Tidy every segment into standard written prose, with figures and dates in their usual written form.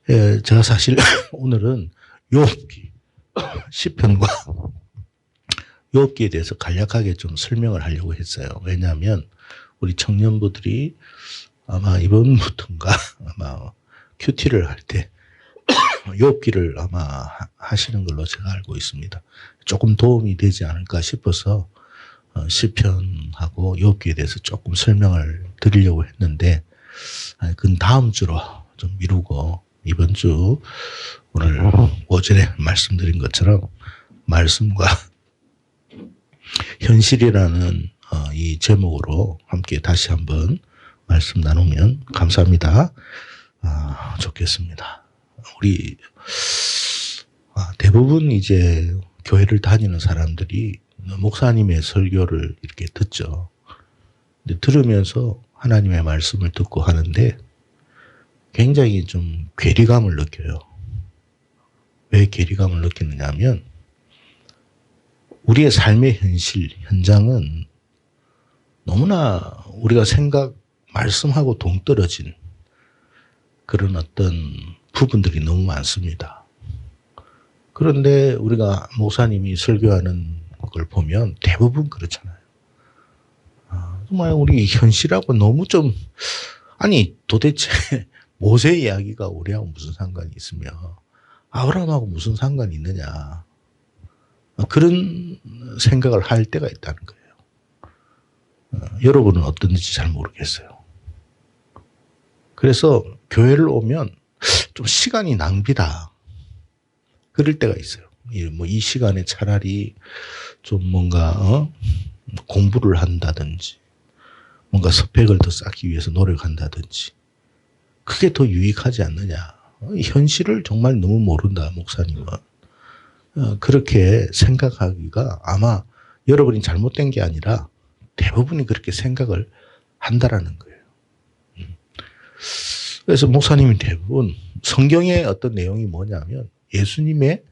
예, 제가 사실 오늘은 욥기 시편과 욥기에 대해서 간략하게 좀 설명을 하려고 했어요. 왜냐하면 우리 청년부들이 아마 이번부터인가 아마 큐티를 할 때 욥기를 아마 하시는 걸로 제가 알고 있습니다. 조금 도움이 되지 않을까 싶어서 시편하고 욥기에 대해서 조금 설명을 드리려고 했는데 그건 다음 주로 좀 미루고 이번 주 오늘 오전에 말씀드린 것처럼 말씀과 현실이라는 이 제목으로 함께 다시 한번 말씀 나누면 감사합니다. 좋겠습니다. 우리 대부분 이제 교회를 다니는 사람들이 목사님의 설교를 이렇게 듣죠. 근데 들으면서 하나님의 말씀을 듣고 하는데 굉장히 좀 괴리감을 느껴요. 왜 괴리감을 느끼느냐 하면 우리의 삶의 현실, 현장은 너무나 우리가 말씀하고 동떨어진 그런 어떤 부분들이 너무 많습니다. 그런데 우리가 목사님이 설교하는 걸 보면 대부분 그렇잖아요. 정말 우리 현실하고 너무 좀, 아니 도대체 모세 이야기가 우리하고 무슨 상관이 있으며 아브라함하고 무슨 상관이 있느냐. 그런 생각을 할 때가 있다는 거예요. 여러분은 어떤지 잘 모르겠어요. 그래서 교회를 오면 좀 시간이 낭비다. 그럴 때가 있어요. 이 시간에 차라리 좀 뭔가 공부를 한다든지 뭔가 스펙을 더 쌓기 위해서 노력한다든지 그게 더 유익하지 않느냐. 현실을 정말 너무 모른다, 목사님은. 그렇게 생각하기가 아마 여러분이 잘못된 게 아니라 대부분이 그렇게 생각을 한다라는 거예요. 그래서 목사님이 대부분 성경의 어떤 내용이 뭐냐면 예수님의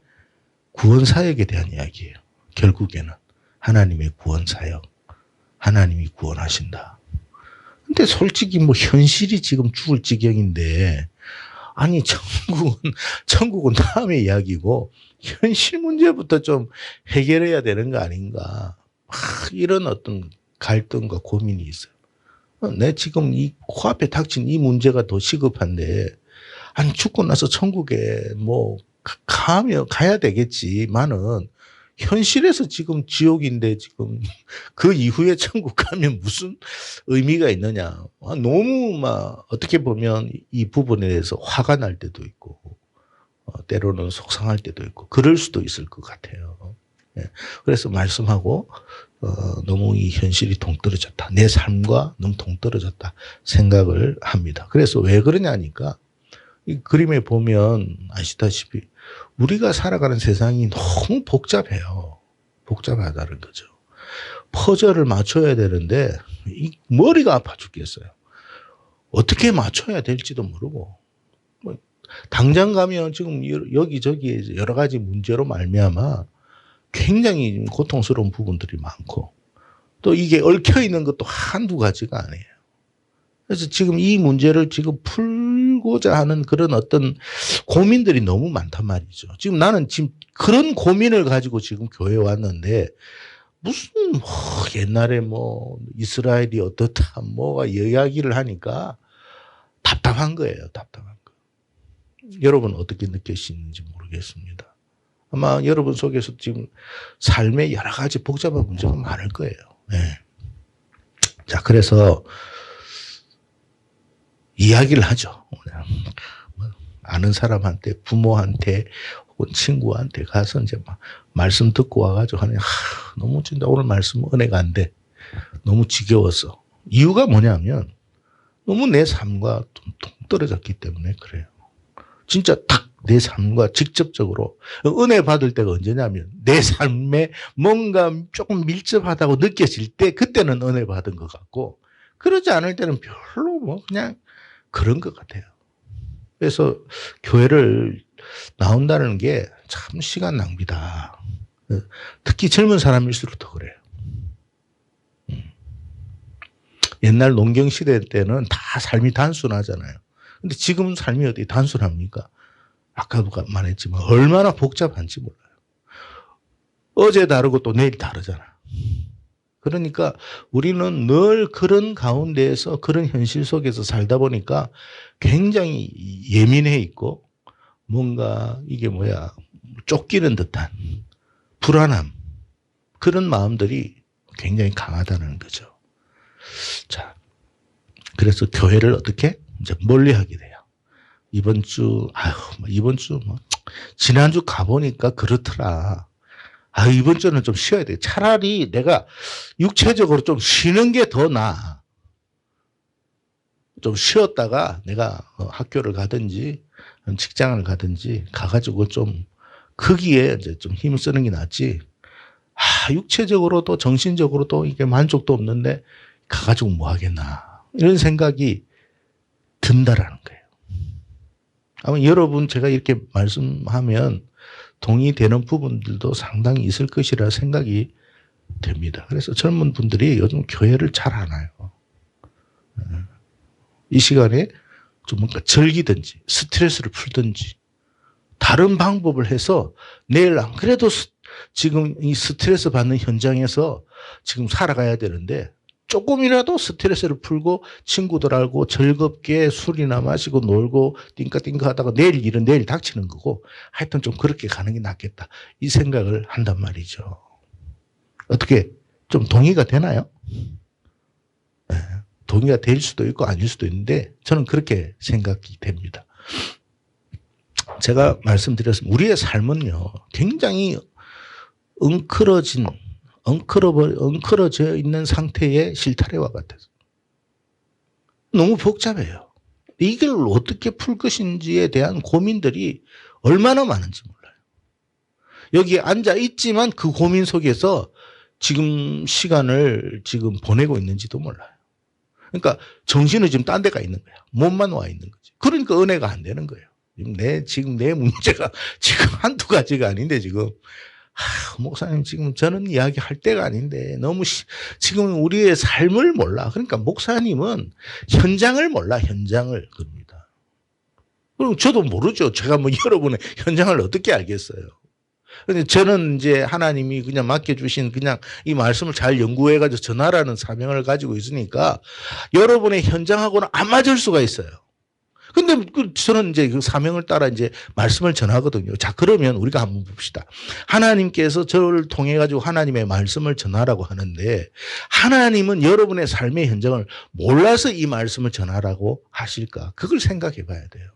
구원사역에 대한 이야기예요. 결국에는 하나님의 구원사역, 하나님이 구원하신다. 근데 솔직히 현실이 지금 죽을 지경인데 아니 천국은 다음의 이야기고 현실 문제부터 좀 해결해야 되는 거 아닌가. 이런 어떤 갈등과 고민이 있어요. 내 지금 이 코앞에 닥친 이 문제가 더 시급한데 아니 죽고 나서 천국에 가야 되겠지만은 현실에서 지금 지옥인데 지금 그 이후에 천국 가면 무슨 의미가 있느냐. 너무 어떻게 보면 이 부분에 대해서 화가 날 때도 있고 때로는 속상할 때도 있고 그럴 수도 있을 것 같아요. 그래서 말씀하고 너무 이 현실이 동떨어졌다. 내 삶과 너무 동떨어졌다 생각을 합니다. 그래서 왜 그러냐니까 이 그림에 보면 아시다시피 우리가 살아가는 세상이 너무 복잡해요. 복잡하다는 거죠. 퍼즐을 맞춰야 되는데 이 머리가 아파 죽겠어요. 어떻게 맞춰야 될지도 모르고 당장 가면 지금 여기저기 여러 가지 문제로 말미암아 굉장히 고통스러운 부분들이 많고 또 이게 얽혀 있는 것도 한두 가지가 아니에요. 그래서 지금 이 문제를 지금 풀고자 하는 그런 어떤 고민들이 너무 많단 말이죠. 지금 나는 지금 그런 고민을 가지고 지금 교회에 왔는데 무슨 옛날에 이스라엘이 어떻다 뭐가 이야기를 하니까 답답한 거예요. 답답한 거. 여러분 어떻게 느끼시는지 모르겠습니다. 아마 여러분 속에서 지금 삶의 여러 가지 복잡한 문제가 많을 거예요. 네. 자, 그래서 이야기를 하죠. 아는 사람한테, 부모한테, 혹은 친구한테 가서 이제 말씀 듣고 와가지고 하는, 너무 진짜 오늘 말씀 은혜가 안 돼. 너무 지겨웠어. 이유가 뭐냐면, 너무 내 삶과 좀 동떨어졌기 때문에 그래요. 진짜 딱 내 삶과 직접적으로 은혜 받을 때가 언제냐면 내 삶에 뭔가 조금 밀접하다고 느껴질 때 그때는 은혜 받은 것 같고 그러지 않을 때는 별로 그냥 그런 것 같아요. 그래서 교회를 나온다는 게 참 시간 낭비다. 특히 젊은 사람일수록 더 그래요. 옛날 농경시대 때는 다 삶이 단순하잖아요. 근데 지금 삶이 어디 단순합니까? 아까도 말했지만 얼마나 복잡한지 몰라요. 어제 다르고 또 내일 다르잖아. 그러니까 우리는 늘 그런 가운데에서 그런 현실 속에서 살다 보니까 굉장히 예민해 있고 뭔가 이게 뭐야 쫓기는 듯한 불안함 그런 마음들이 굉장히 강하다는 거죠. 자, 그래서 교회를 어떻게 이제 멀리하게 돼요. 이번 주 지난주 가보니까 그렇더라. 이번 주는 좀 쉬어야 돼. 차라리 내가 육체적으로 좀 쉬는 게 더 나아. 좀 쉬었다가 내가 학교를 가든지 직장을 가든지 가가지고 좀 거기에 이제 좀 힘을 쓰는 게 낫지. 육체적으로도 정신적으로도 이게 만족도 없는데 가가지고 뭐 하겠나. 이런 생각이 든다라는 거예요. 아마 여러분 제가 이렇게 말씀하면 동의되는 부분들도 상당히 있을 것이라 생각이 됩니다. 그래서 젊은 분들이 요즘 교회를 잘 안 와요. 이 시간에 좀 뭔가 즐기든지 스트레스를 풀든지 다른 방법을 해서 내일 안 그래도 지금 이 스트레스 받는 현장에서 지금 살아가야 되는데 조금이라도 스트레스를 풀고 친구들하고 즐겁게 술이나 마시고 놀고 띵까띵까 하다가 내일 일은 내일 닥치는 거고 하여튼 좀 그렇게 가는 게 낫겠다. 이 생각을 한단 말이죠. 어떻게 좀 동의가 되나요? 네. 동의가 될 수도 있고 아닐 수도 있는데 저는 그렇게 생각이 됩니다. 제가 말씀드렸습니다. 우리의 삶은요 굉장히 엉클어져 있는 상태의 실타래와 같아서 너무 복잡해요. 이걸 어떻게 풀 것인지에 대한 고민들이 얼마나 많은지 몰라요. 여기 앉아 있지만 그 고민 속에서 지금 시간을 지금 보내고 있는지도 몰라요. 그러니까 정신은 지금 딴 데가 있는 거야. 몸만 와 있는 거지. 그러니까 은혜가 안 되는 거예요. 지금 내 문제가 지금 한두 가지가 아닌데 지금 목사님 지금 저는 이야기할 때가 아닌데 너무 지금 우리의 삶을 몰라. 그러니까 목사님은 현장을 몰라. 현장을 그럽니다. 그럼 저도 모르죠. 제가 뭐 여러분의 현장을 어떻게 알겠어요. 근데 저는 이제 하나님이 그냥 맡겨주신 그냥 이 말씀을 잘 연구해가지고 전하라는 사명을 가지고 있으니까 여러분의 현장하고는 안 맞을 수가 있어요. 근데 저는 이제 그 사명을 따라 이제 말씀을 전하거든요. 자, 그러면 우리가 한번 봅시다. 하나님께서 저를 통해 가지고 하나님의 말씀을 전하라고 하는데 하나님은 여러분의 삶의 현장을 몰라서 이 말씀을 전하라고 하실까? 그걸 생각해 봐야 돼요.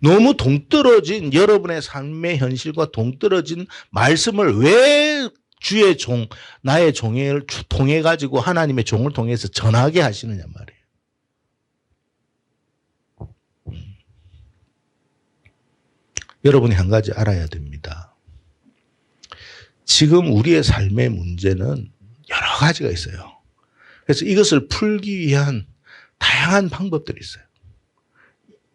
너무 동떨어진 여러분의 삶의 현실과 동떨어진 말씀을 왜 주의 종, 나의 종을 통해 가지고 하나님의 종을 통해서 전하게 하시느냐 말이에요. 여러분이 한 가지 알아야 됩니다. 지금 우리의 삶의 문제는 여러 가지가 있어요. 그래서 이것을 풀기 위한 다양한 방법들이 있어요.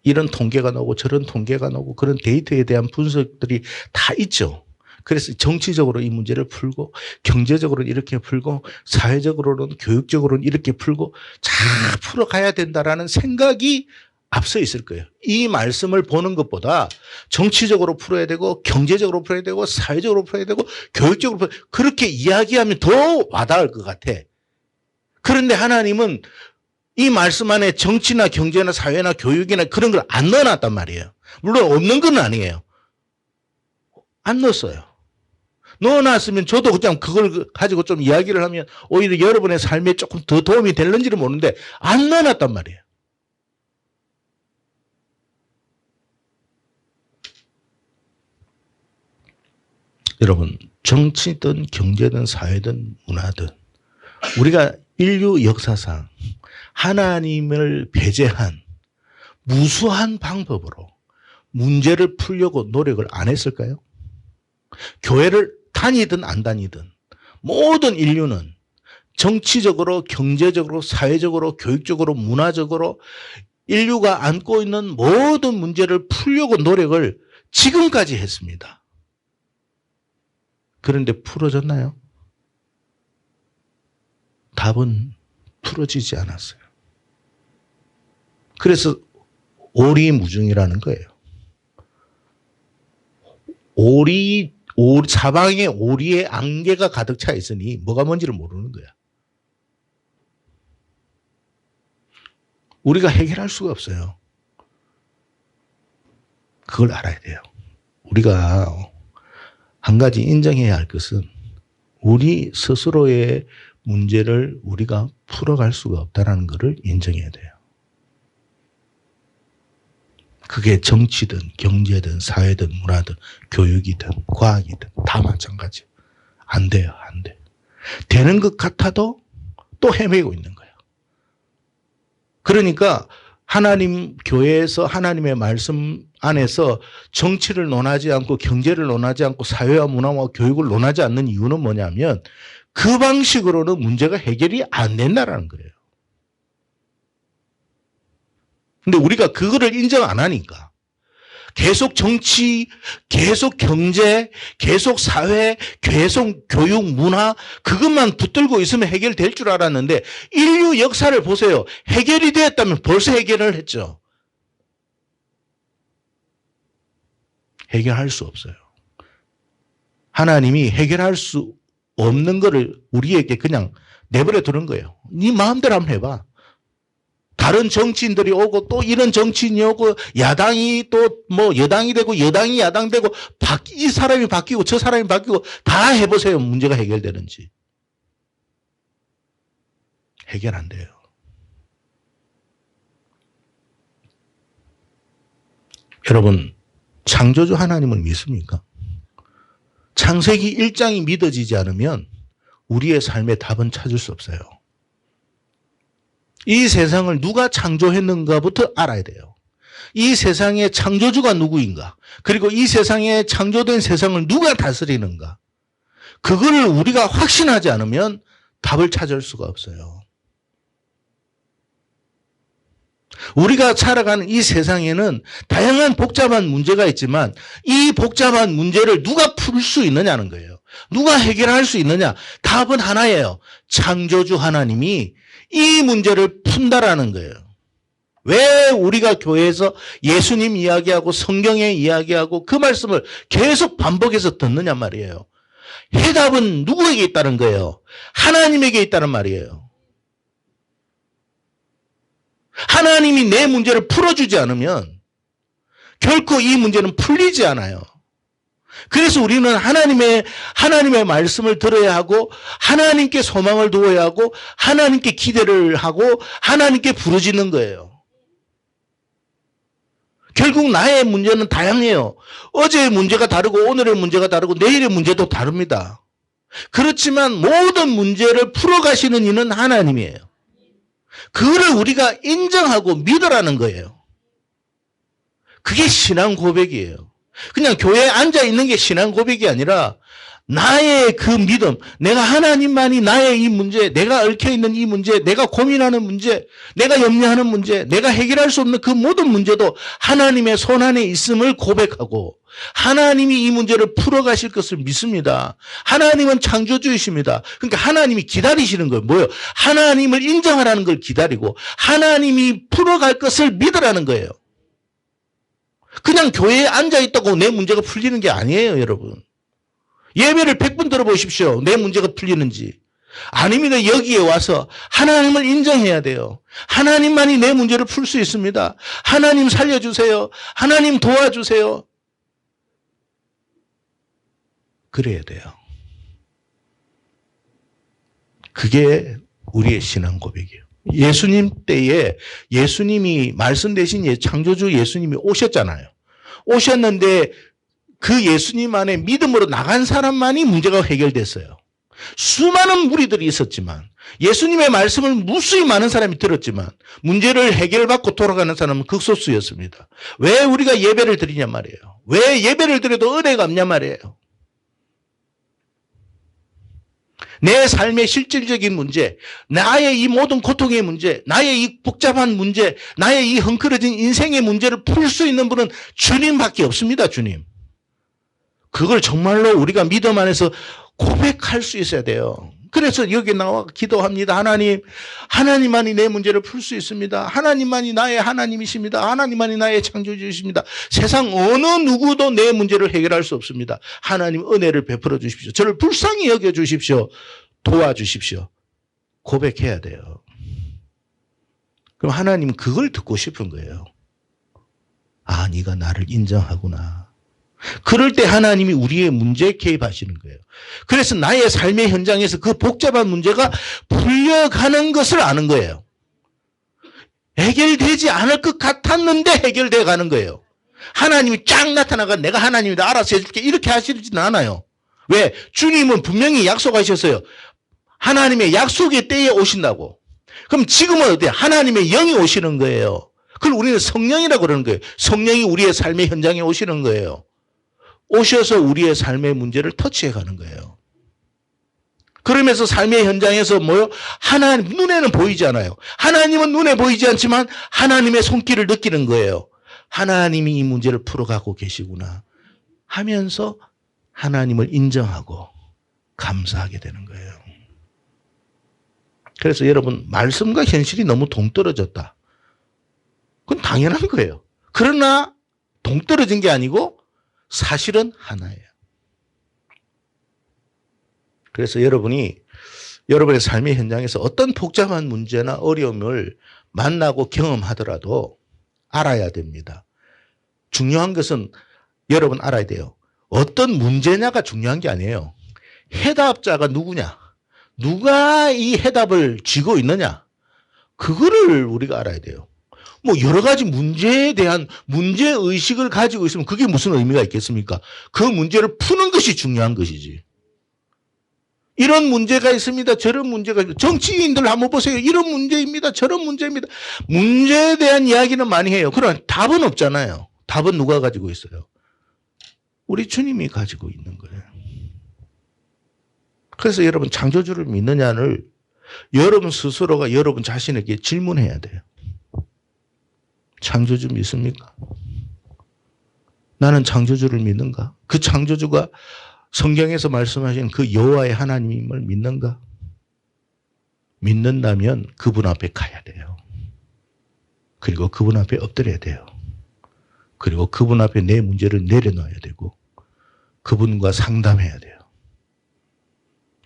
이런 통계가 나오고 저런 통계가 나오고 그런 데이터에 대한 분석들이 다 있죠. 그래서 정치적으로 이 문제를 풀고 경제적으로는 이렇게 풀고 사회적으로는 교육적으로는 이렇게 풀고 잘 풀어가야 된다라는 생각이 앞서 있을 거예요. 이 말씀을 보는 것보다 정치적으로 풀어야 되고 경제적으로 풀어야 되고 사회적으로 풀어야 되고 교육적으로 풀어야 되고 그렇게 이야기하면 더 와닿을 것 같아. 그런데 하나님은 이 말씀 안에 정치나 경제나 사회나 교육이나 그런 걸 안 넣어놨단 말이에요. 물론 없는 건 아니에요. 안 넣었어요. 넣어놨으면 저도 그냥 그걸 가지고 좀 이야기를 하면 오히려 여러분의 삶에 조금 더 도움이 될는지는 모르는데 안 넣어놨단 말이에요. 여러분 정치든 경제든 사회든 문화든 우리가 인류 역사상 하나님을 배제한 무수한 방법으로 문제를 풀려고 노력을 안 했을까요? 교회를 다니든 안 다니든 모든 인류는 정치적으로 경제적으로 사회적으로 교육적으로 문화적으로 인류가 안고 있는 모든 문제를 풀려고 노력을 지금까지 했습니다. 그런데 풀어졌나요? 답은 풀어지지 않았어요. 그래서 오리무중이라는 거예요. 사방에 오리의 안개가 가득 차 있으니 뭐가 뭔지를 모르는 거야. 우리가 해결할 수가 없어요. 그걸 알아야 돼요. 우리가 한 가지 인정해야 할 것은 우리 스스로의 문제를 우리가 풀어갈 수가 없다는 것을 인정해야 돼요. 그게 정치든 경제든 사회든 문화든 교육이든 과학이든 다 마찬가지예요. 안 돼요. 안 돼. 되는 것 같아도 또 헤매고 있는 거예요. 그러니까 하나님 교회에서 하나님의 말씀 안에서 정치를 논하지 않고 경제를 논하지 않고 사회와 문화와 교육을 논하지 않는 이유는 뭐냐면 그 방식으로는 문제가 해결이 안 된다는 거예요. 근데 우리가 그거를 인정 안 하니까 계속 정치, 계속 경제, 계속 사회, 계속 교육, 문화 그것만 붙들고 있으면 해결될 줄 알았는데 인류 역사를 보세요. 해결이 되었다면 벌써 해결을 했죠. 해결할 수 없어요. 하나님이 해결할 수 없는 거를 우리에게 그냥 내버려 두는 거예요. 네 마음대로 한번 해봐. 다른 정치인들이 오고 또 이런 정치인이 오고 야당이 또 뭐 여당이 되고 여당이 야당되고 이 사람이 바뀌고 저 사람이 바뀌고 다 해보세요. 문제가 해결되는지. 해결 안 돼요. 여러분 창조주 하나님을 믿습니까? 창세기 1장이 믿어지지 않으면 우리의 삶의 답은 찾을 수 없어요. 이 세상을 누가 창조했는가부터 알아야 돼요. 이 세상의 창조주가 누구인가? 그리고 이 세상에 창조된 세상을 누가 다스리는가? 그거를 우리가 확신하지 않으면 답을 찾을 수가 없어요. 우리가 살아가는 이 세상에는 다양한 복잡한 문제가 있지만 이 복잡한 문제를 누가 풀 수 있느냐는 거예요. 누가 해결할 수 있느냐? 답은 하나예요. 창조주 하나님이 이 문제를 푼다라는 거예요. 왜 우리가 교회에서 예수님 이야기하고 성경에 이야기하고 그 말씀을 계속 반복해서 듣느냐 말이에요. 해답은 누구에게 있다는 거예요? 하나님에게 있다는 말이에요. 하나님이 내 문제를 풀어주지 않으면 결코 이 문제는 풀리지 않아요. 그래서 우리는 하나님의 말씀을 들어야 하고 하나님께 소망을 두어야 하고 하나님께 기대를 하고 하나님께 부르짖는 거예요. 결국 나의 문제는 다양해요. 어제의 문제가 다르고 오늘의 문제가 다르고 내일의 문제도 다릅니다. 그렇지만 모든 문제를 풀어가시는 이는 하나님이에요. 그거를 우리가 인정하고 믿으라는 거예요. 그게 신앙 고백이에요. 그냥 교회에 앉아 있는 게 신앙 고백이 아니라 나의 그 믿음, 내가 하나님만이 나의 이 문제, 내가 얽혀있는 이 문제, 내가 고민하는 문제, 내가 염려하는 문제, 내가 해결할 수 없는 그 모든 문제도 하나님의 손 안에 있음을 고백하고 하나님이 이 문제를 풀어가실 것을 믿습니다. 하나님은 창조주이십니다. 그러니까 하나님이 기다리시는 거예요. 뭐예요? 하나님을 인정하라는 걸 기다리고 하나님이 풀어갈 것을 믿으라는 거예요. 그냥 교회에 앉아있다고 내 문제가 풀리는 게 아니에요, 여러분. 예배를 100번 들어보십시오. 내 문제가 풀리는지. 아닙니다. 여기에 와서 하나님을 인정해야 돼요. 하나님만이 내 문제를 풀 수 있습니다. 하나님 살려주세요. 하나님 도와주세요. 그래야 돼요. 그게 우리의 신앙 고백이에요. 예수님 때에 예수님이 말씀 대신 창조주 예수님이 오셨잖아요. 오셨는데 그 예수님 안에 믿음으로 나간 사람만이 문제가 해결됐어요. 수많은 무리들이 있었지만 예수님의 말씀을 무수히 많은 사람이 들었지만 문제를 해결받고 돌아가는 사람은 극소수였습니다. 왜 우리가 예배를 드리냐 말이에요. 왜 예배를 드려도 은혜가 없냐 말이에요. 내 삶의 실질적인 문제, 나의 이 모든 고통의 문제, 나의 이 복잡한 문제, 나의 이 헝클어진 인생의 문제를 풀 수 있는 분은 주님밖에 없습니다. 주님. 그걸 정말로 우리가 믿음 안에서 고백할 수 있어야 돼요. 그래서 여기 나와 기도합니다. 하나님, 하나님만이 내 문제를 풀 수 있습니다. 하나님만이 나의 하나님이십니다. 하나님만이 나의 창조주이십니다. 세상 어느 누구도 내 문제를 해결할 수 없습니다. 하나님 은혜를 베풀어 주십시오. 저를 불쌍히 여겨 주십시오. 도와주십시오. 고백해야 돼요. 그럼 하나님은 그걸 듣고 싶은 거예요. 아, 네가 나를 인정하구나. 그럴 때 하나님이 우리의 문제에 개입하시는 거예요. 그래서 나의 삶의 현장에서 그 복잡한 문제가 풀려가는 것을 아는 거예요. 해결되지 않을 것 같았는데 해결돼 가는 거예요. 하나님이 쫙 나타나가 내가 하나님이다 알아서 해줄게 이렇게 하시지는 않아요. 왜? 주님은 분명히 약속하셨어요. 하나님의 약속의 때에 오신다고. 그럼 지금은 어때요? 하나님의 영이 오시는 거예요. 그걸 우리는 성령이라고 그러는 거예요. 성령이 우리의 삶의 현장에 오시는 거예요. 오셔서 우리의 삶의 문제를 터치해 가는 거예요. 그러면서 삶의 현장에서 뭐요? 하나님 눈에는 보이지 않아요. 하나님은 눈에 보이지 않지만 하나님의 손길을 느끼는 거예요. 하나님이 이 문제를 풀어가고 계시구나 하면서 하나님을 인정하고 감사하게 되는 거예요. 그래서 여러분 말씀과 현실이 너무 동떨어졌다. 그건 당연한 거예요. 그러나 동떨어진 게 아니고 사실은 하나예요. 그래서 여러분이 여러분의 삶의 현장에서 어떤 복잡한 문제나 어려움을 만나고 경험하더라도 알아야 됩니다. 중요한 것은 여러분 알아야 돼요. 어떤 문제냐가 중요한 게 아니에요. 해답자가 누구냐? 누가 이 해답을 쥐고 있느냐? 그거를 우리가 알아야 돼요. 뭐 여러 가지 문제에 대한 문제의식을 가지고 있으면 그게 무슨 의미가 있겠습니까? 그 문제를 푸는 것이 중요한 것이지. 이런 문제가 있습니다. 저런 문제가 있습니다. 정치인들 한번 보세요. 이런 문제입니다. 저런 문제입니다. 문제에 대한 이야기는 많이 해요. 그러나 답은 없잖아요. 답은 누가 가지고 있어요? 우리 주님이 가지고 있는 거예요. 그래서 여러분 창조주를 믿느냐를 여러분 스스로가 여러분 자신에게 질문해야 돼요. 창조주 믿습니까? 나는 창조주를 믿는가? 그 창조주가 성경에서 말씀하신 그 여호와의 하나님을 믿는가? 믿는다면 그분 앞에 가야 돼요. 그리고 그분 앞에 엎드려야 돼요. 그리고 그분 앞에 내 문제를 내려놔야 되고 그분과 상담해야 돼요.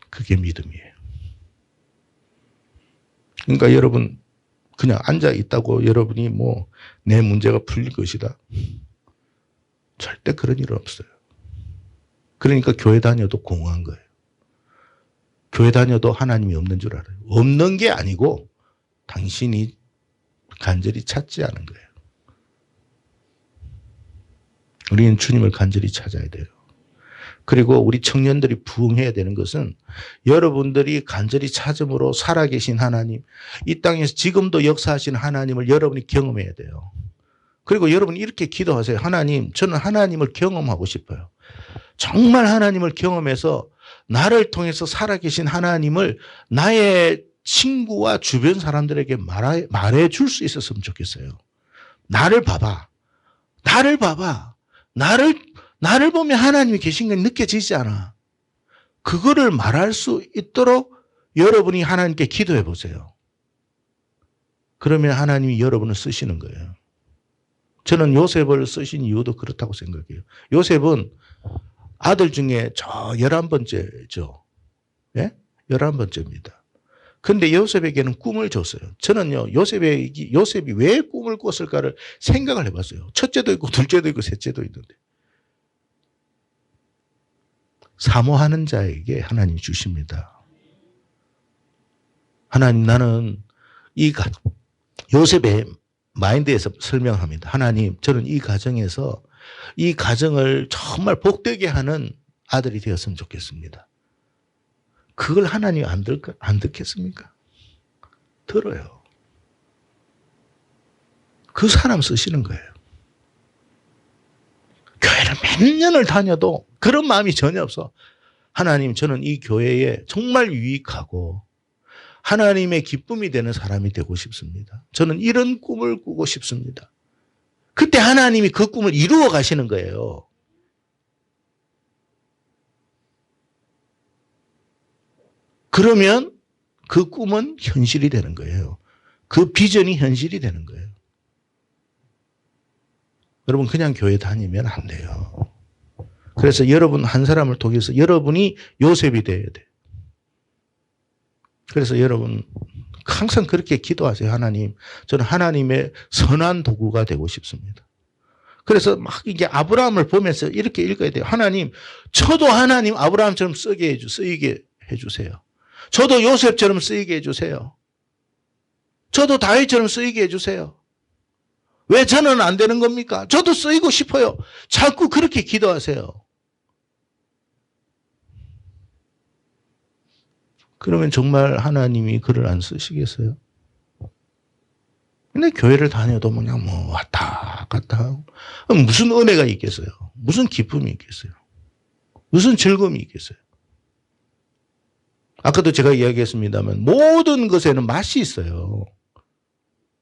그게 믿음이에요. 그러니까 여러분 그냥 앉아 있다고 여러분이 뭐 내 문제가 풀릴 것이다. 절대 그런 일은 없어요. 그러니까 교회 다녀도 공허한 거예요. 교회 다녀도 하나님이 없는 줄 알아요. 없는 게 아니고 당신이 간절히 찾지 않은 거예요. 우리는 주님을 간절히 찾아야 돼요. 그리고 우리 청년들이 부응해야 되는 것은 여러분들이 간절히 찾음으로 살아계신 하나님, 이 땅에서 지금도 역사하신 하나님을 여러분이 경험해야 돼요. 그리고 여러분이 이렇게 기도하세요. 하나님, 저는 하나님을 경험하고 싶어요. 정말 하나님을 경험해서 나를 통해서 살아계신 하나님을 나의 친구와 주변 사람들에게 말해 줄 수 있었으면 좋겠어요. 나를 봐봐. 나를 봐봐. 나를 보면 하나님이 계신 게 느껴지지 않아. 그거를 말할 수 있도록 여러분이 하나님께 기도해 보세요. 그러면 하나님이 여러분을 쓰시는 거예요. 저는 요셉을 쓰신 이유도 그렇다고 생각해요. 요셉은 아들 중에 저 11번째죠. 예? 11번째입니다. 근데 요셉에게는 꿈을 줬어요. 저는요, 요셉이 왜 꿈을 꿨을까를 생각을 해봤어요. 첫째도 있고, 둘째도 있고, 셋째도 있는데. 사모하는 자에게 하나님이 주십니다. 하나님, 나는 요셉의 마인드에서 설명합니다. 하나님, 저는 이 가정에서 이 가정을 정말 복되게 하는 아들이 되었으면 좋겠습니다. 그걸 하나님 안 듣겠습니까? 들어요. 그 사람 쓰시는 거예요. 교회를 몇 년을 다녀도 그런 마음이 전혀 없어. 하나님, 저는 이 교회에 정말 유익하고 하나님의 기쁨이 되는 사람이 되고 싶습니다. 저는 이런 꿈을 꾸고 싶습니다. 그때 하나님이 그 꿈을 이루어 가시는 거예요. 그러면 그 꿈은 현실이 되는 거예요. 그 비전이 현실이 되는 거예요. 여러분 그냥 교회 다니면 안 돼요. 그래서 여러분 한 사람을 통해서 여러분이 요셉이 되어야 돼요. 그래서 여러분 항상 그렇게 기도하세요. 하나님, 저는 하나님의 선한 도구가 되고 싶습니다. 그래서 막 이게 아브라함을 보면서 이렇게 읽어야 돼요. 하나님, 저도 하나님 아브라함처럼 쓰이게 해주세요. 저도 요셉처럼 쓰이게 해주세요. 저도 다윗처럼 쓰이게 해주세요. 왜 저는 안 되는 겁니까? 저도 쓰이고 싶어요. 자꾸 그렇게 기도하세요. 그러면 정말 하나님이 그를 안 쓰시겠어요? 근데 교회를 다녀도 그냥 뭐 왔다 갔다 하고 무슨 은혜가 있겠어요? 무슨 기쁨이 있겠어요? 무슨 즐거움이 있겠어요? 아까도 제가 이야기했습니다만 모든 것에는 맛이 있어요.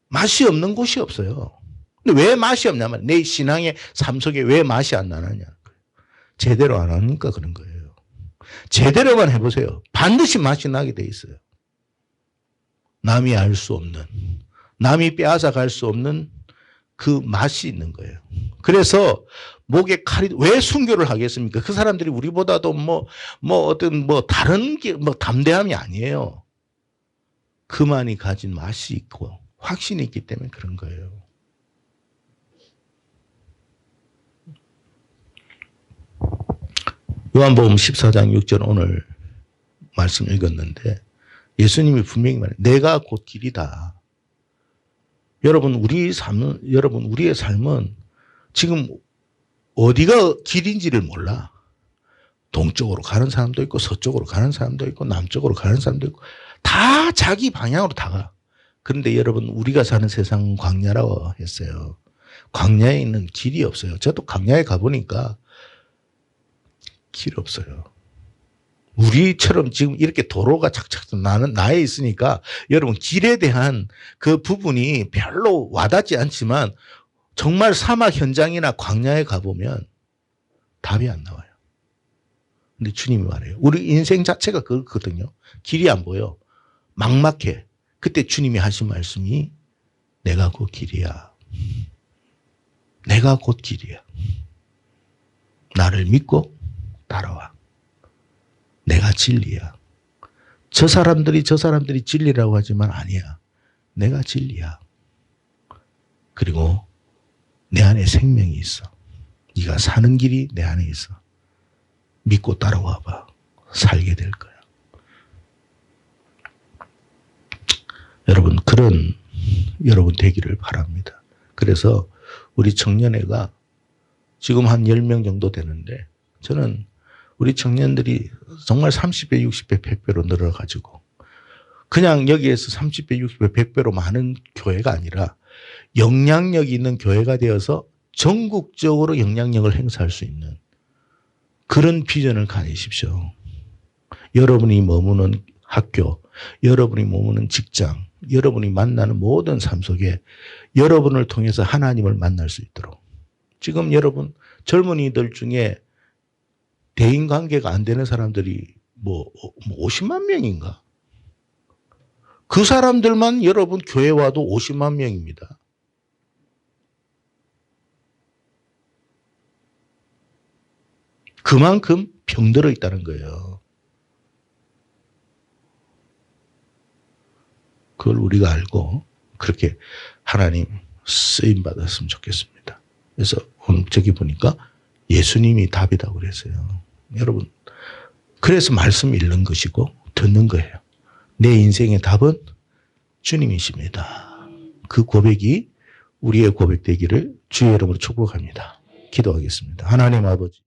맛이 없는 곳이 없어요. 근데 왜 맛이 없냐면 내 신앙의 삶 속에 왜 맛이 안 나느냐. 제대로 안 하니까 그런 거예요. 제대로만 해보세요. 반드시 맛이 나게 돼 있어요. 남이 알 수 없는, 남이 빼앗아 갈 수 없는 그 맛이 있는 거예요. 그래서 목에 칼이, 왜 순교를 하겠습니까? 그 사람들이 우리보다도 어떤 다른 게, 담대함이 아니에요. 그만이 가진 맛이 있고 확신이 있기 때문에 그런 거예요. 요한복음 14장 6절 오늘 말씀 읽었는데 예수님이 분명히 말해요. 내가 곧 길이다. 여러분 우리의 삶은 지금 어디가 길인지를 몰라. 동쪽으로 가는 사람도 있고 서쪽으로 가는 사람도 있고 남쪽으로 가는 사람도 있고 다 자기 방향으로 다 가. 그런데 여러분 우리가 사는 세상은 광야라고 했어요. 광야에 있는 길이 없어요. 저도 광야에 가보니까 길 없어요. 우리처럼 지금 이렇게 도로가 착착 나에 있으니까 여러분 길에 대한 그 부분이 별로 와닿지 않지만 정말 사막 현장이나 광야에 가보면 답이 안 나와요. 근데 주님이 말해요. 우리 인생 자체가 그렇거든요. 길이 안 보여. 막막해. 그때 주님이 하신 말씀이 내가 곧 길이야. 내가 곧 길이야. 나를 믿고 따라와. 내가 진리야. 저 사람들이 진리라고 하지만 아니야. 내가 진리야. 그리고 내 안에 생명이 있어. 네가 사는 길이 내 안에 있어. 믿고 따라와 봐. 살게 될 거야. 여러분 그런 여러분 되기를 바랍니다. 그래서 우리 청년회가 지금 한 10명 정도 되는데 저는 우리 청년들이 정말 30배, 60배, 100배로 늘어가지고 그냥 여기에서 30배, 60배, 100배로 많은 교회가 아니라 영향력이 있는 교회가 되어서 전국적으로 영향력을 행사할 수 있는 그런 비전을 가지십시오. 여러분이 머무는 학교, 여러분이 머무는 직장, 여러분이 만나는 모든 삶 속에 여러분을 통해서 하나님을 만날 수 있도록. 지금 여러분 젊은이들 중에 대인관계가 안 되는 사람들이 50만 명인가? 그 사람들만 여러분 교회 와도 50만 명입니다. 그만큼 병들어 있다는 거예요. 그걸 우리가 알고 그렇게 하나님 쓰임 받았으면 좋겠습니다. 그래서 오늘 저기 보니까 예수님이 답이라고 그랬어요. 여러분 그래서 말씀 읽는 것이고 듣는 거예요. 내 인생의 답은 주님이십니다. 그 고백이 우리의 고백 되기를 주의 이름으로 축복합니다. 기도하겠습니다. 하나님 아버지.